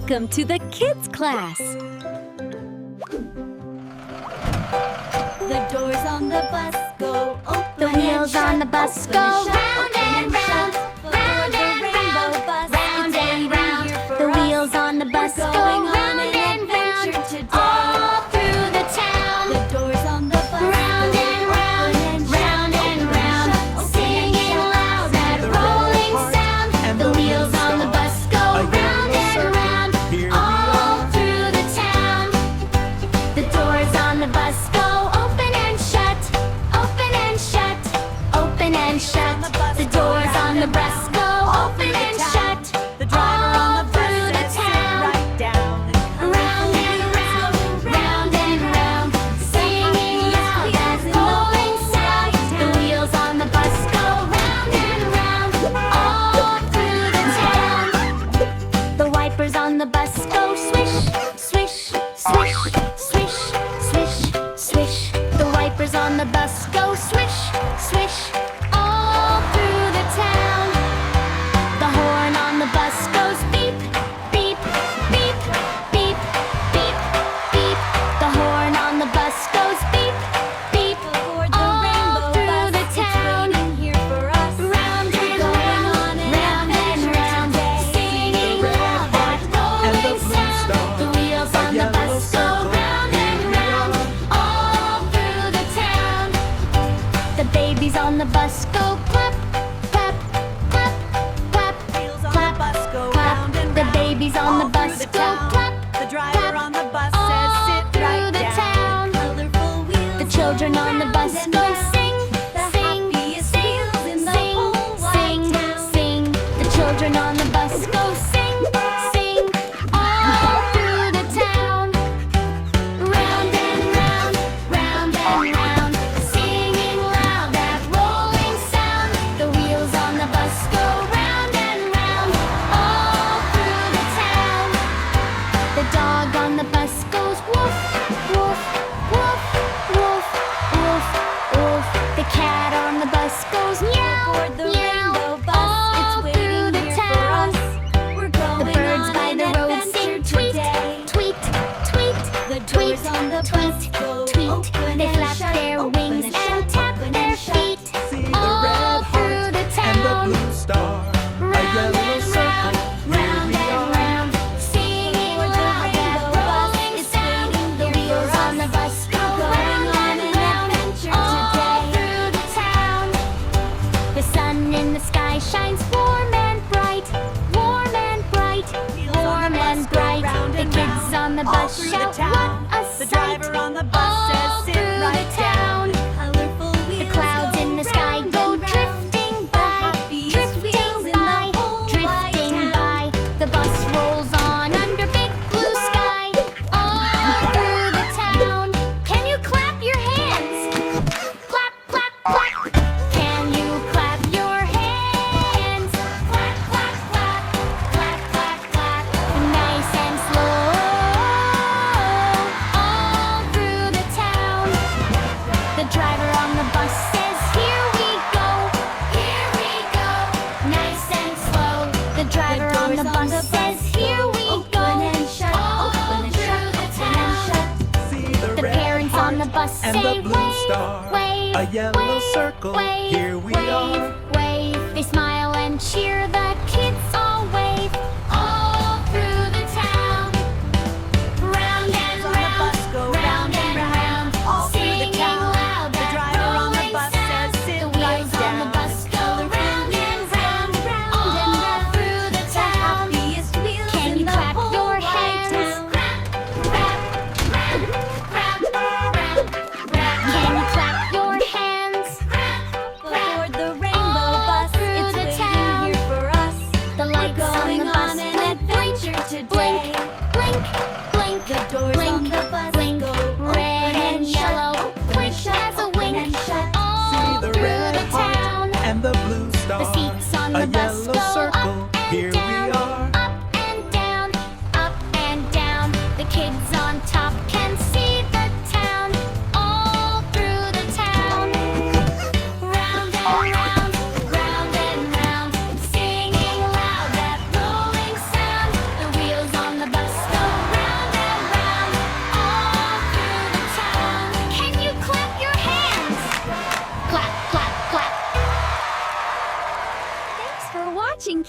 Welcome to the kids class. The doors on the bus go open. The wheels on the bus go round and round, round and round, round and round. The wheels on the bus go round and round, all through the town. The doors on the bus round and round, round and round, singing loud that rolling sound. The wheels on the bus go round and round, all through the town. The doors on the bus go open and shut, open and shut, open and shut. The doors on the bus go open and shut. The driver on the bus through the says, "Sit town. right down." Round and round, round and round, singing loud as rolling sound. The wheels on the bus go round and round, all through the town. The wipers on the bus go swish, swish, swish, swish, swish, swish. The wipers on the bus go swish, swish, all through the town. The horn on the bus goes beep, beep, beep, beep, beep, beep. The horn on the bus goes beep, beep, all through the town. Here for us. Round and round, round and round, singing loud that rolling sound. The wheels on the bus go round and round, all through the town. The babies on the bus go clap, clap, clap, clap, Wheels on clap, the bus go clap. round and The round, babies on the all bus through the go town. clap, The driver on the bus all says, "Sit through right the down." town. Colorful wheels. The children on the bus round and go round. sing, The sing, happiest sing, wheels in the sing, whole wide sing, town. sing. The children on the bus go sing, sing, all through the town. Round and round, round and round, singing loud that rolling sound. The wheels on the bus go round and round, all through the town. The dog on the bus goes woof, woof, woof, woof, woof, woof. The cat on the bus goes meow, Aboard the meow, rainbow bus, all it's through waiting the here for town. us. We're going The birds on by an the road adventure sing tweet, today. tweet, tweet, The tweet, doors on the bus tweet, go tweet. open They and flap shut, their open wings and and shut, tap open their and shut. feet, See the all red through heart the and the town. blue star, a Round yellow and circle. round, Here round we and are. round, singing Aboard the loud that rainbow bus, rolling it's sound. waiting The here wheels for on the us. bus go We're round going on and an round, adventure all today. through the town. The sun in the sky shines warm and bright, warm and bright, Wheels on warm the bus and go bright. round The and kids round, on the all bus through the shout, town. "What a The sight!" driver on the bus all says, "Sit through right the town. Colorful wheels The clouds go in the sky round go and round. drifting The by, happiest drifting wheels in the by, whole wide drifting town. by. The bus rolls on under big blue sky, all through the town. Can you clap your hands? Clap, clap, clap. Can you clap your hands? Clap, clap, clap, clap, clap, clap. Nice and slow, all through the town. The driver on the bus says, "Here we go, here we go, nice and slow." The driver on the doors bus says, "Here we go, open and shut, all open and through shut, the open and town." shut. See The red parents on the heart bus and say, the blue "Wave, star, wave, a yellow wave, circle. wave, Here we wave, are. wave." They smile and cheer. The kids all wave, all through the town. Round and Wheels on the round, bus go round and round, all through the singing town. loud The that driver on the rolling bus sound. says, "Sit The right wheels on the down." bus go round and round, all through the town. Happiest wheels Can in you the clap whole your wide hands? town. Clap, clap, clap, clap, clap, clap. Can you clap your hands? Aboard the All rainbow bus, through it's the waiting town. here for us. The We're lights on going the bus on an blink, adventure blink, today. blink, blink, The doors blink, on the bus blink. go Red open and and shut, yellow, open quick and shut, as a open wink. and shut. All See the through red the heart town. and the blue star, The seats on a the bus yellow go circle. up and Here down, we are. up and down, up and down. The kids on top can see the town, all through the town. Round and round, round and round, singing loud that rolling sound. The wheels on the bus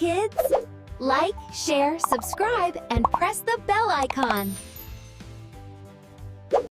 kids. Like, share, subscribe, and press the bell icon.